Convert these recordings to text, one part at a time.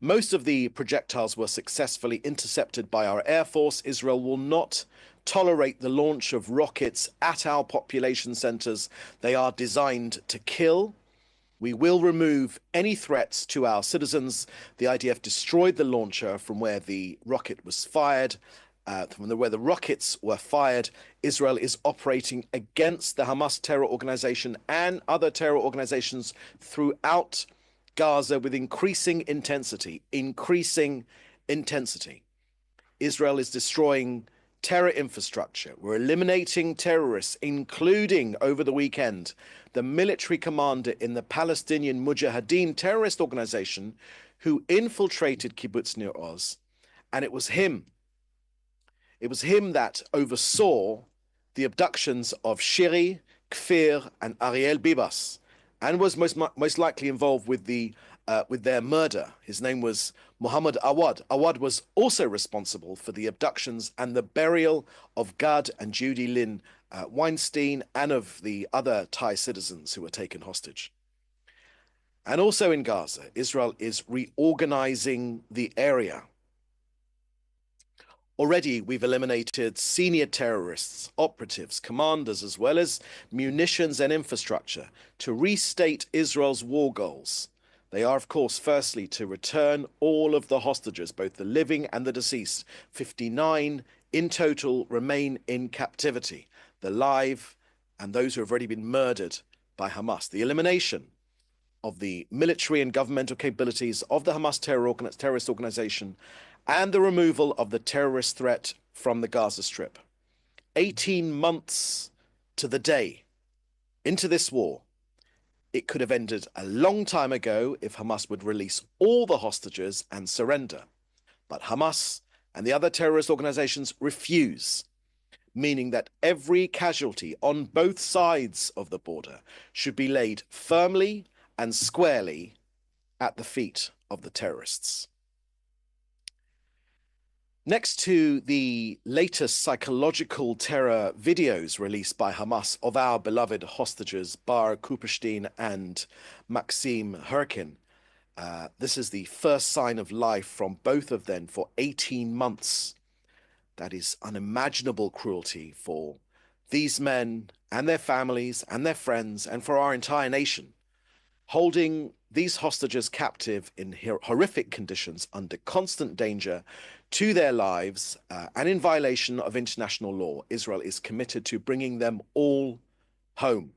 Most of the projectiles were successfully intercepted by our Air Force. Israel will not tolerate the launch of rockets at our population centers. They are designed to kill. We will remove any threats to our citizens. The IDF destroyed the launcher from where the rocket was fired. Where the rockets were fired, Israel is operating against the Hamas terror organization and other terror organizations throughout Gaza with increasing intensity. Israel is destroying terror infrastructure. We're eliminating terrorists, including over the weekend, the military commander in the Palestinian Mujahideen terrorist organization who infiltrated Kibbutz Nir Oz. And it was him that oversaw the abductions of Shiri, Kfir, and Ariel Bibas, and was most likely involved with their murder. His name was Muhammad Awad. Awad was also responsible for the abductions and the burial of Gad and Judy Lynn Weinstein and of the other Thai citizens who were taken hostage. And also in Gaza, Israel is reorganizing the area. Already, we've eliminated senior terrorists, operatives, commanders, as well as munitions and infrastructure to restate Israel's war goals. They are, of course, firstly, to return all of the hostages, both the living and the deceased. 59 in total remain in captivity, the live and those who have already been murdered by Hamas. The elimination of the military and governmental capabilities of the Hamas terrorist organization and the removal of the terrorist threat from the Gaza Strip. 18 months to the day into this war. It could have ended a long time ago if Hamas would release all the hostages and surrender. But Hamas and the other terrorist organizations refuse, meaning that every casualty on both sides of the border should be laid firmly and squarely at the feet of the terrorists. Next to the latest psychological terror videos released by Hamas of our beloved hostages, Bar Kuperstein and Maxim Herkin, this is the first sign of life from both of them for 18 months. That is unimaginable cruelty for these men and their families and their friends and for our entire nation. Holding these hostages captive in horrific conditions under constant danger to their lives and in violation of international law, Israel is committed to bringing them all home.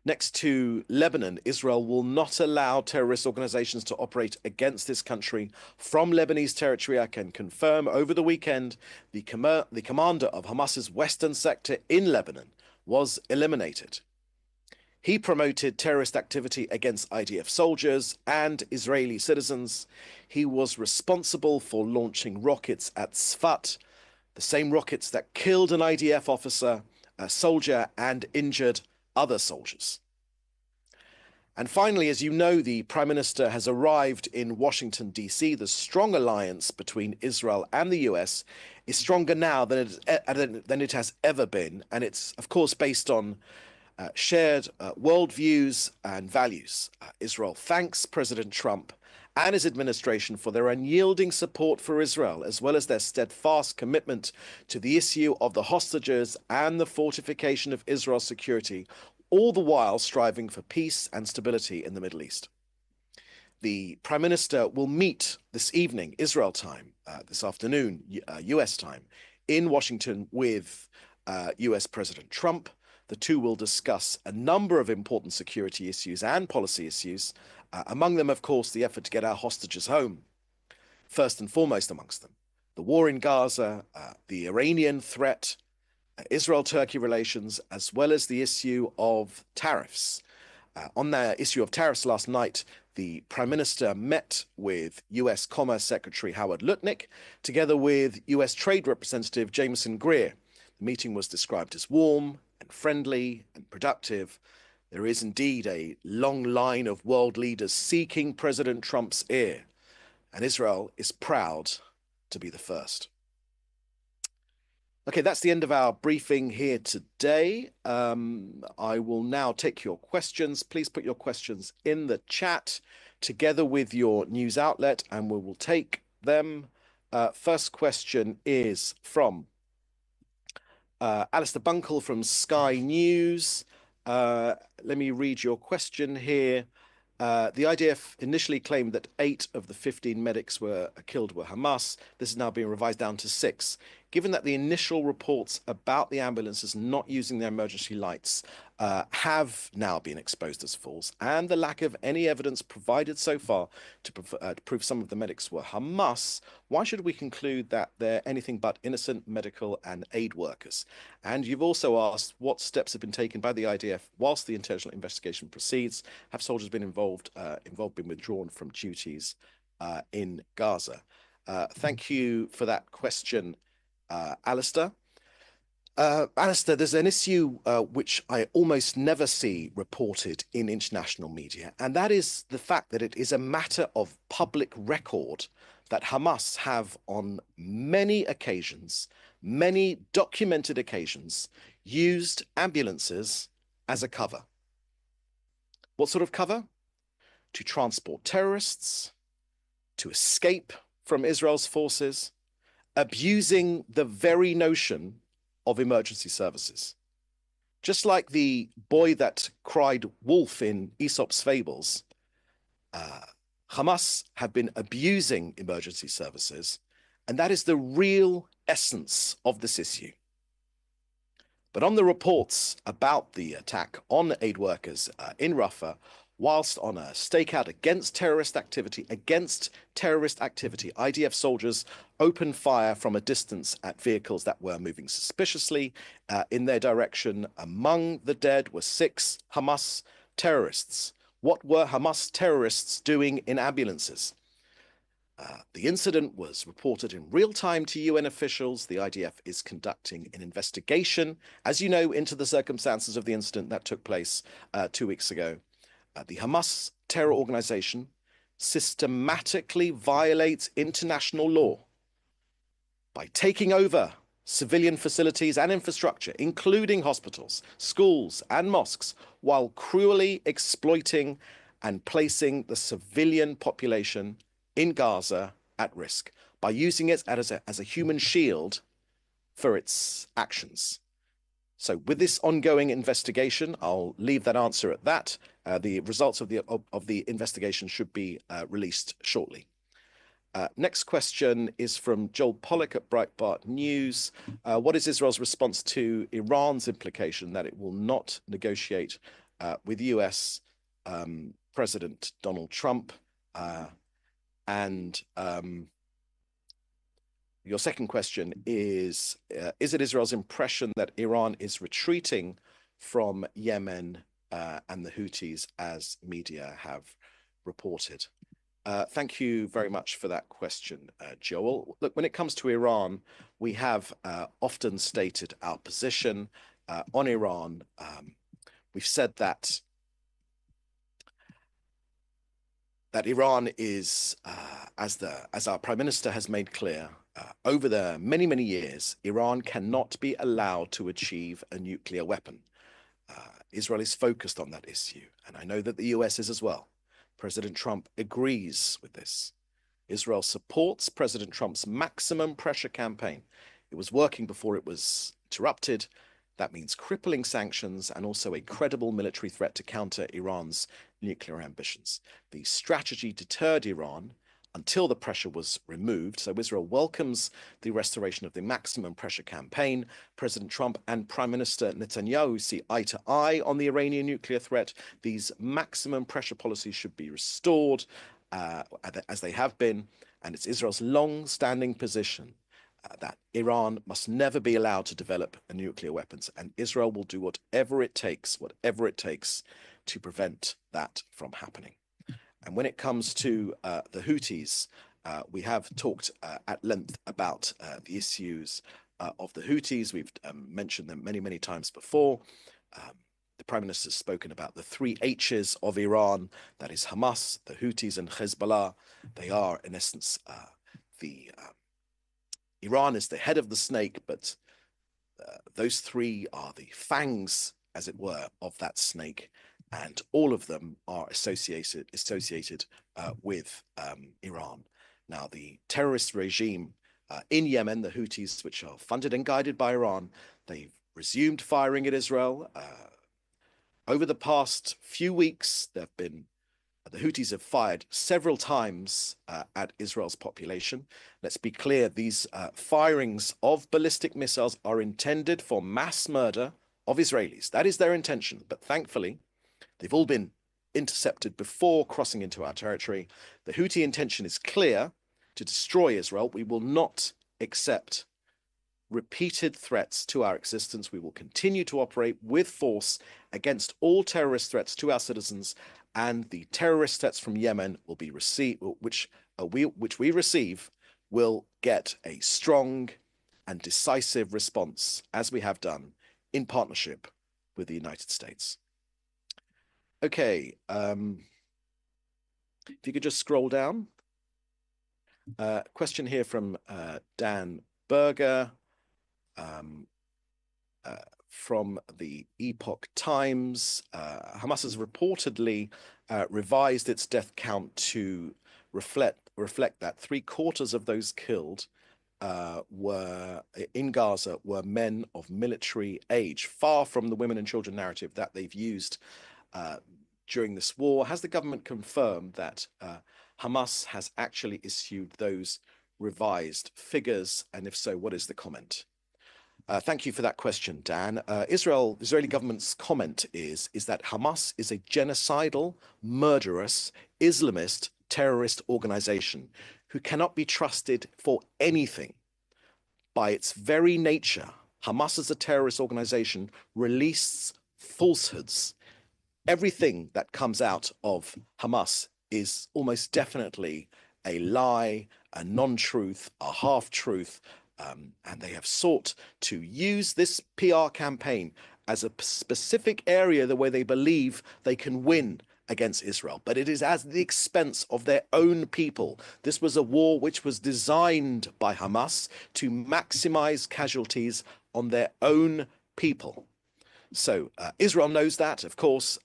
Next to Lebanon, Israel will not allow terrorist organizations to operate against this country from Lebanese territory. I can confirm over the weekend, the commander of Hamas's western sector in Lebanon was eliminated. He promoted terrorist activity against IDF soldiers and Israeli citizens. He was responsible for launching rockets at Sfat, the same rockets that killed an IDF officer, a soldier, and injured other soldiers. And finally, as you know, the Prime Minister has arrived in Washington, D.C. The strong alliance between Israel and the U.S. is stronger now than it has ever been. And it's, of course, based on shared worldviews and values. Israel thanks President Trump and his administration for their unyielding support for Israel, as well as their steadfast commitment to the issue of the hostages and the fortification of Israel's security, all the while striving for peace and stability in the Middle East. The Prime Minister will meet this evening, Israel time, this afternoon, US time, in Washington with US President Trump. The two will discuss a number of important security issues and policy issues, among them, of course, the effort to get our hostages home, first and foremost amongst them. The war in Gaza, the Iranian threat, Israel-Turkey relations, as well as the issue of tariffs. On the issue of tariffs last night, the Prime Minister met with US Commerce Secretary Howard Lutnick, together with US Trade Representative Jameson Greer. The meeting was described as warm and friendly and productive. There is indeed a long line of world leaders seeking President Trump's ear, and Israel is proud to be the first. Okay, that's the end of our briefing here today. I will now take your questions. Please put your questions in the chat. together with your news outlet, and we will take them. First question is from Alistair Bunkle from Sky News. Let me read your question here. The IDF initially claimed that 8 of the 15 medics were killed were Hamas. This is now being revised down to 6. Given that the initial reports about the ambulances not using their emergency lights have now been exposed as false, and the lack of any evidence provided so far to prove some of the medics were Hamas, why should we conclude that they're anything but innocent medical and aid workers? And you've also asked what steps have been taken by the IDF whilst the international investigation proceeds. Have soldiers been been withdrawn from duties in Gaza? Thank you for that question, Alistair. Alistair, there's an issue which I almost never see reported in international media, and that is the fact that it is a matter of public record that Hamas have on many occasions, many documented occasions, used ambulances as a cover. What sort of cover? To transport terrorists, to escape from Israel's forces, abusing the very notion of emergency services. Just like the boy that cried wolf in Aesop's fables, Hamas have been abusing emergency services, and that is the real essence of this issue. But on the reports about the attack on aid workers in Rafah, whilst on a stakeout against terrorist activity, IDF soldiers opened fire from a distance at vehicles that were moving suspiciously in their direction. Among the dead were 6 Hamas terrorists. What were Hamas terrorists doing in ambulances? The incident was reported in real time to UN officials. The IDF is conducting an investigation, as you know, into the circumstances of the incident that took place 2 weeks ago. The Hamas terror organization systematically violates international law by taking over civilian facilities and infrastructure, including hospitals, schools, and mosques, while cruelly exploiting and placing the civilian population in Gaza at risk by using it as a human shield for its actions. So with this ongoing investigation, I'll leave that answer at that. The results of the investigation should be released shortly. Next question is from Joel Pollack at Breitbart News. What is Israel's response to Iran's implication that it will not negotiate with US President Donald Trump? Your second question is it Israel's impression that Iran is retreating from Yemen and the Houthis, as media have reported? Thank you very much for that question, Joel. Look, when it comes to Iran, we have often stated our position on Iran. We've said that Iran is, as our Prime Minister has made clear, over the many, many years, Iran cannot be allowed to achieve a nuclear weapon. Israel is focused on that issue, and I know that the US is as well. President Trump agrees with this. Israel supports President Trump's maximum pressure campaign. It was working before it was interrupted. That means crippling sanctions and also a credible military threat to counter Iran's nuclear ambitions. The strategy deterred Iran until the pressure was removed. So Israel welcomes the restoration of the maximum pressure campaign. President Trump and Prime Minister Netanyahu see eye to eye on the Iranian nuclear threat. These maximum pressure policies should be restored as they have been. And it's Israel's long-standing position that Iran must never be allowed to develop nuclear weapons. And Israel will do whatever it takes to prevent that from happening. And when it comes to the Houthis, we have talked at length about the issues of the Houthis. We've mentioned them many, many times before. The Prime Minister has spoken about the 3 H's of Iran. That is Hamas, the Houthis, and Hezbollah. They are, in essence, Iran is the head of the snake, but those 3 are the fangs, as it were, of that snake. and all of them are associated with Iran. Now, the terrorist regime in Yemen, the Houthis, which are funded and guided by Iran, they've resumed firing at Israel. Over the past few weeks, the Houthis have fired several times at Israel's population. Let's be clear, these firings of ballistic missiles are intended for mass murder of Israelis. That is their intention. But thankfully, they've all been intercepted before crossing into our territory. The Houthi intention is clear: to destroy Israel. We will not accept repeated threats to our existence. We will continue to operate with force against all terrorist threats to our citizens, and the terrorist threats from Yemen will be which we receive will get a strong and decisive response, as we have done in partnership with the United States. Okay, if you could just scroll down. Question here from Dan Berger from the Epoch Times. Hamas has reportedly revised its death count to reflect that 3/4 of those killed were in Gaza were men of military age, far from the women and children narrative that they've used during this war. Has the government confirmed that Hamas has actually issued those revised figures? And if so, what is the comment? Thank you for that question, Dan. Israeli government's comment is that Hamas is a genocidal, murderous, Islamist terrorist organization who cannot be trusted for anything. By its very nature, Hamas as a terrorist organization releases falsehoods. Everything that comes out of Hamas is almost definitely a lie, a non-truth, a half-truth, and they have sought to use this PR campaign as a specific area the way they believe they can win against Israel, but it is at the expense of their own people. This was a war which was designed by Hamas to maximize casualties on their own people. So Israel knows that, of course.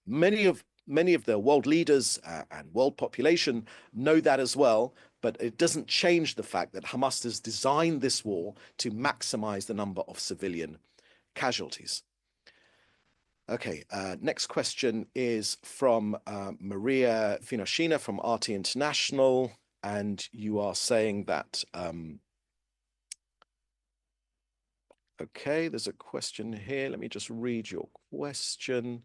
Many of the world leaders and world population know that as well, but it doesn't change the fact that Hamas has designed this war to maximize the number of civilian casualties. Okay, next question is from Maria Finoshina from RT International, and you are saying that okay, there's a question here. Let me just read your question.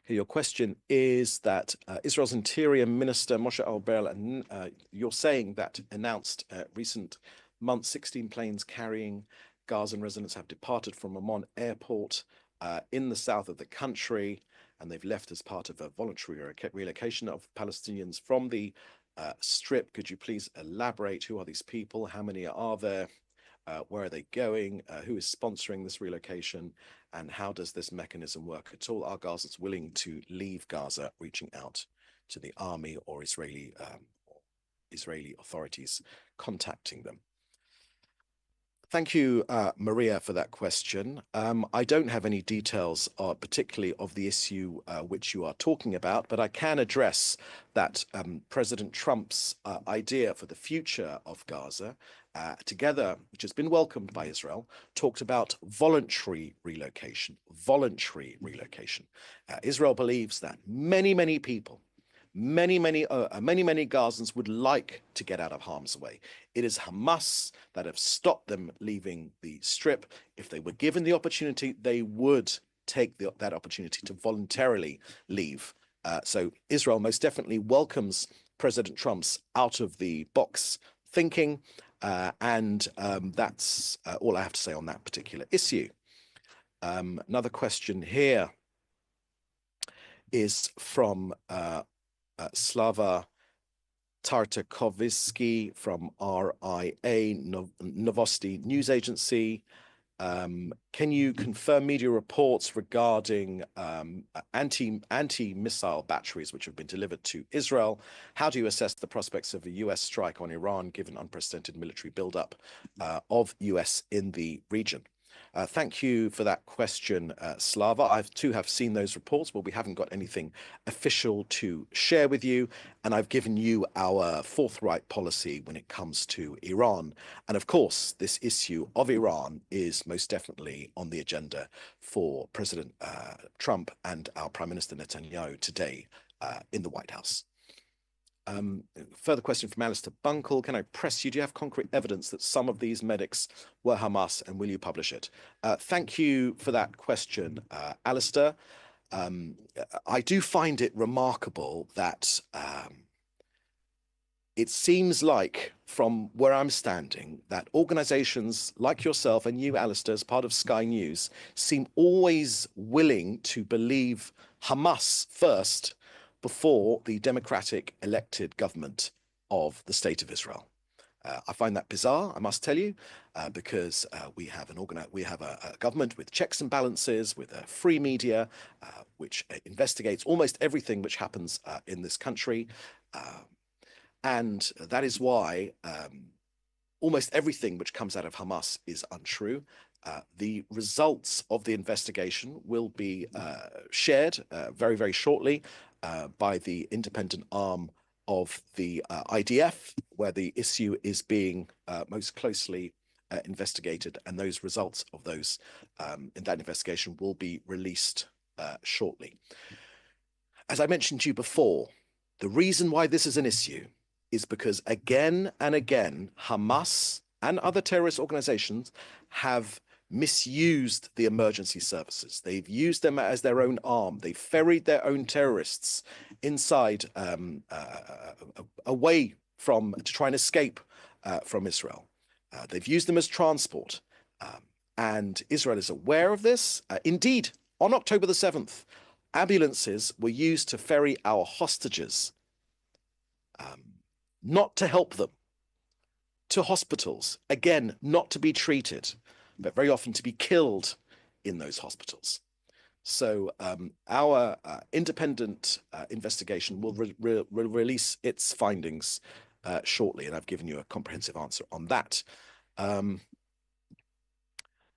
Okay, your question is that Israel's Interior Minister Moshe Arbel, and you're saying that announced recent months, 16 planes carrying Gazan residents have departed from Amman airport in the south of the country, and they've left as part of a voluntary relocation of Palestinians from the Strip. Could you please elaborate? Who are these people? How many are there? Where are they going? Who is sponsoring this relocation? And how does this mechanism work at all? Are Gazans willing to leave Gaza, reaching out to the army or Israeli authorities contacting them? Thank you, Maria, for that question. I don't have any details, particularly of the issue which you are talking about, but I can address that President Trump's idea for the future of Gaza, together, which has been welcomed by Israel, talked about voluntary relocation. Voluntary relocation. Israel believes that many people, many Gazans would like to get out of harm's way. It is Hamas that have stopped them leaving the Strip. If they were given the opportunity, they would take that opportunity to voluntarily leave. So Israel most definitely welcomes President Trump's out-of-the-box thinking, and that's all I have to say on that particular issue. Another question here is from Slava Tartakovsky from RIA, Novosti News Agency. Can you confirm media reports regarding anti-missile batteries which have been delivered to Israel? How do you assess the prospects of a US strike on Iran, given unprecedented military buildup of US in the region? Thank you for that question, Slava. I too have seen those reports, but we haven't got anything official to share with you. And I've given you our forthright policy when it comes to Iran. And of course, this issue of Iran is most definitely on the agenda for President Trump and our Prime Minister Netanyahu today in the White House. Further question from Alistair Bunkle. Can I press you? Do you have concrete evidence that some of these medics were Hamas, and will you publish it? Thank you for that question, Alistair. I do find it remarkable that it seems like, from where I'm standing, that organizations like yourself and you, Alistair, as part of Sky News, seem always willing to believe Hamas first before the democratic elected government of the State of Israel. I find that bizarre, I must tell you, because we have a government with checks and balances, with a free media, which investigates almost everything which happens in this country. And that is why almost everything which comes out of Hamas is untrue. The results of the investigation will be shared very, very shortly by the independent arm of the IDF, where the issue is being most closely investigated, and those results of those in that investigation will be released shortly. As I mentioned to you before, the reason why this is an issue is because again and again, Hamas and other terrorist organizations have misused the emergency services. They've used them as their own arm. They've ferried their own terrorists inside away from to try and escape from Israel. They've used them as transport. And Israel is aware of this. Indeed, on October the 7th, ambulances were used to ferry our hostages, not to help them, to hospitals, again, not to be treated, but very often to be killed in those hospitals. So our independent investigation will release its findings shortly, and I've given you a comprehensive answer on that.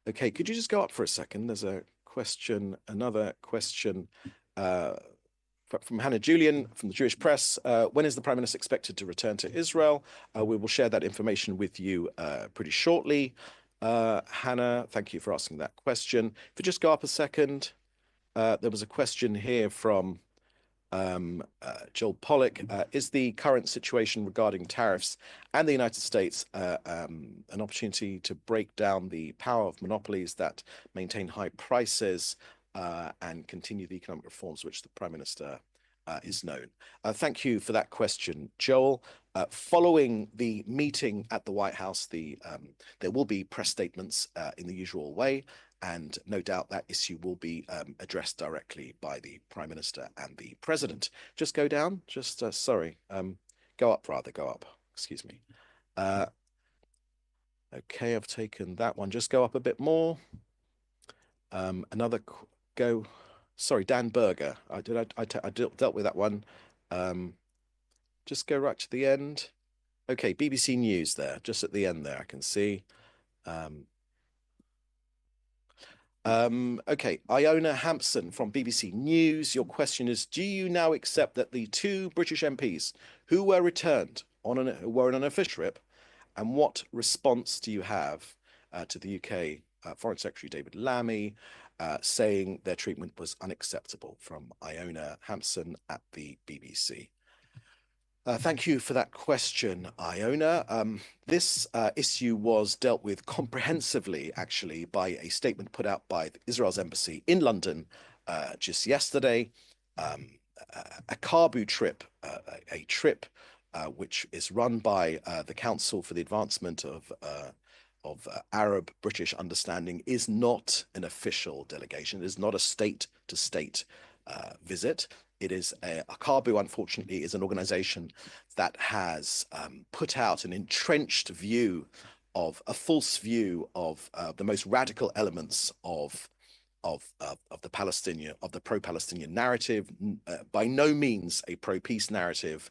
Okay, could you just go up for a second? There's a question, another question from Hannah Julian from the Jewish Press. When is the Prime Minister expected to return to Israel? We will share that information with you pretty shortly. Hannah, thank you for asking that question. If you just go up a second, there was a question here from Joel Pollock. Is the current situation regarding tariffs and the United States an opportunity to break down the power of monopolies that maintain high prices and continue the economic reforms which the Prime Minister is known? Thank you for that question, Joel. Following the meeting at the White House, there will be press statements in the usual way, and no doubt that issue will be addressed directly by the Prime Minister and the President. Just go down, just, sorry, go up rather, go up, excuse me. Okay, I've taken that one. Just go up a bit more. Another go. Sorry, Dan Berger. I dealt with that one. Just go right to the end. Okay, BBC News there, just at the end there, I can see. Okay, Iona Hampson from BBC News. Your question is, do you now accept that the two British MPs who were returned were on an official trip, and what response do you have to the UK Foreign Secretary David Lammy saying their treatment was unacceptable? From Iona Hampson at the BBC. Thank you for that question, Iona. This issue was dealt with comprehensively, actually, by a statement put out by Israel's embassy in London just yesterday. A Kabu trip, a trip which is run by the Council for the Advancement of Arab-British Understanding, is not an official delegation. It is not a state-to-state visit. It is Kabu, unfortunately, is an organization that has put out an entrenched view of a false view of the most radical elements of the pro-Palestinian narrative. By no means a pro-peace narrative,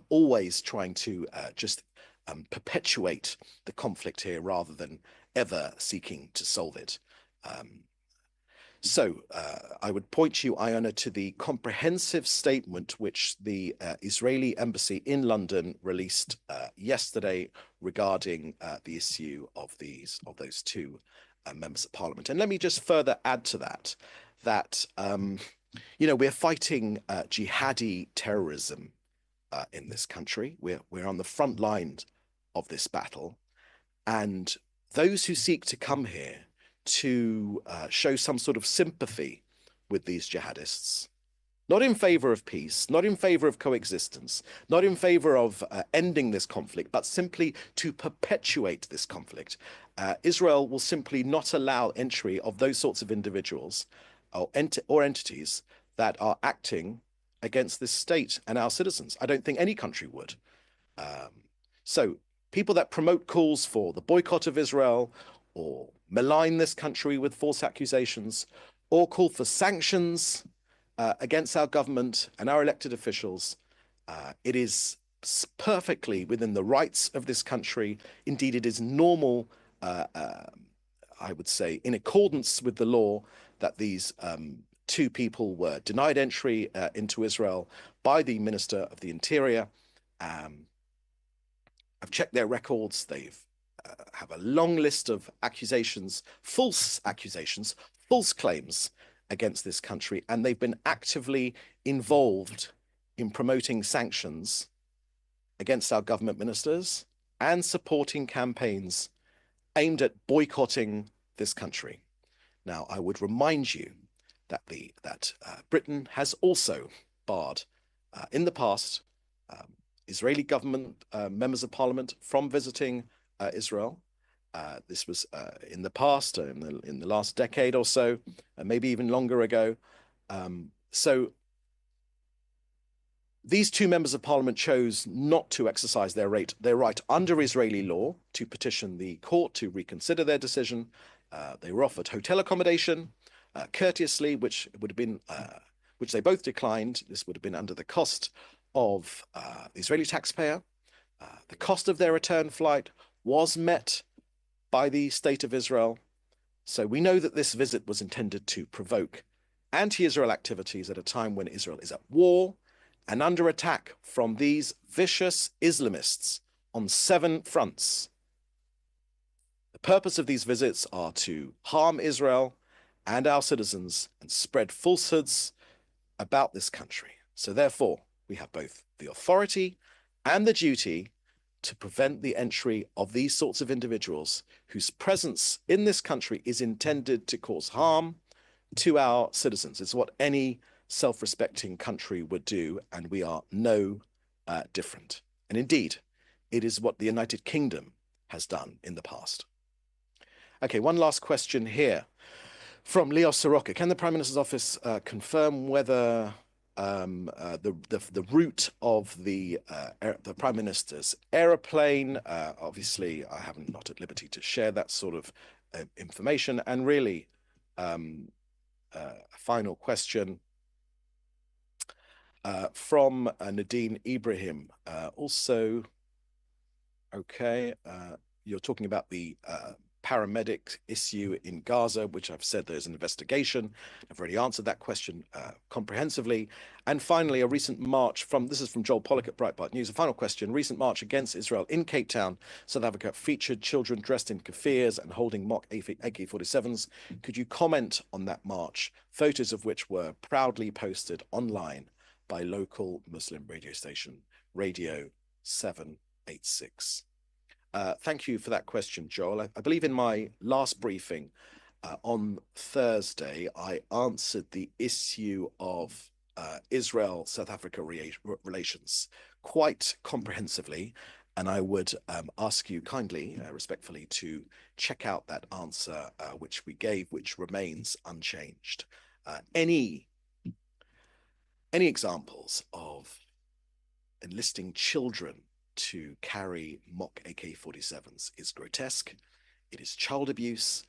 always trying to just perpetuate the conflict here rather than ever seeking to solve it. Um, I would point you, Iona, to the comprehensive statement which the Israeli embassy in London released yesterday regarding the issue of those two members of parliament. And let me just further add to that we're fighting jihadi terrorism in this country. We're on the front line of this battle, and those who seek to come here to show some sort of sympathy with these jihadists, not in favor of peace, not in favor of coexistence, not in favor of ending this conflict, but simply to perpetuate this conflict. Israel will simply not allow entry of those sorts of individuals or entities that are acting against this state and our citizens. I don't think any country would. So people that promote calls for the boycott of Israel or malign this country with false accusations or call for sanctions against our government and our elected officials, it is perfectly within the rights of this country. Indeed, it is normal, I would say, in accordance with the law, that these two people were denied entry into Israel by the Minister of the Interior. I've checked their records. They've have a long list of accusations, false claims against this country, and they've been actively involved in promoting sanctions against our government ministers and supporting campaigns aimed at boycotting this country. Now, I would remind you that Britain has also barred in the past Israeli government members of parliament from visiting Israel. This was in the past, in the last decade or so, maybe even longer ago. So these two members of parliament chose not to exercise their right under Israeli law to petition the court to reconsider their decision. They were offered hotel accommodation courteously, which they both declined. This would have been under the cost of the Israeli taxpayer. The cost of their return flight was met by the state of Israel. So we know that this visit was intended to provoke anti-Israel activities at a time when Israel is at war and under attack from these vicious Islamists on 7 fronts. The purpose of these visits are to harm Israel and our citizens and spread falsehoods about this country. So therefore, we have both the authority and the duty to prevent the entry of these sorts of individuals whose presence in this country is intended to cause harm to our citizens. It's what any self-respecting country would do, and we are no different. And indeed, it is what the United Kingdom has done in the past. Okay, one last question here from Leo Soroka. Can the Prime Minister's office confirm whether the route of the Prime Minister's aeroplane? Obviously, I am not at liberty to share that sort of information. And really, a final question from Nadine Ibrahim. Also, okay, you're talking about the paramedic issue in Gaza, which I've said there's an investigation. I've already answered that question comprehensively. And finally, a recent march this is from Joel Pollack at Breitbart News. A final question: recent march against Israel in Cape Town, South Africa, featured children dressed in kafirs and holding mock AK-47s. Could you comment on that march, photos of which were proudly posted online by local Muslim radio station, Radio 786? Thank you for that question, Joel. I believe in my last briefing on Thursday, I answered the issue of Israel-South Africa relations quite comprehensively, and I would ask you kindly, respectfully, to check out that answer which we gave, which remains unchanged. Any examples of enlisting children to carry mock AK-47s is grotesque. It is child abuse,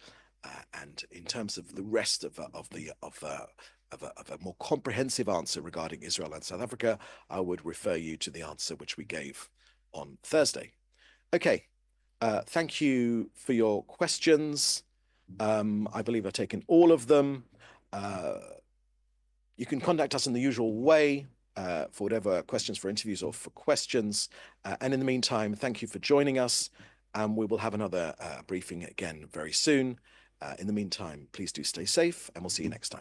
and in terms of the rest of a more comprehensive answer regarding Israel and South Africa, I would refer you to the answer which we gave on Thursday. Okay, thank you for your questions. I believe I've taken all of them. You can contact us in the usual way for whatever questions for interviews or for questions. And in the meantime, thank you for joining us. And we will have another briefing again very soon. In the meantime, please do stay safe, and we'll see you next time.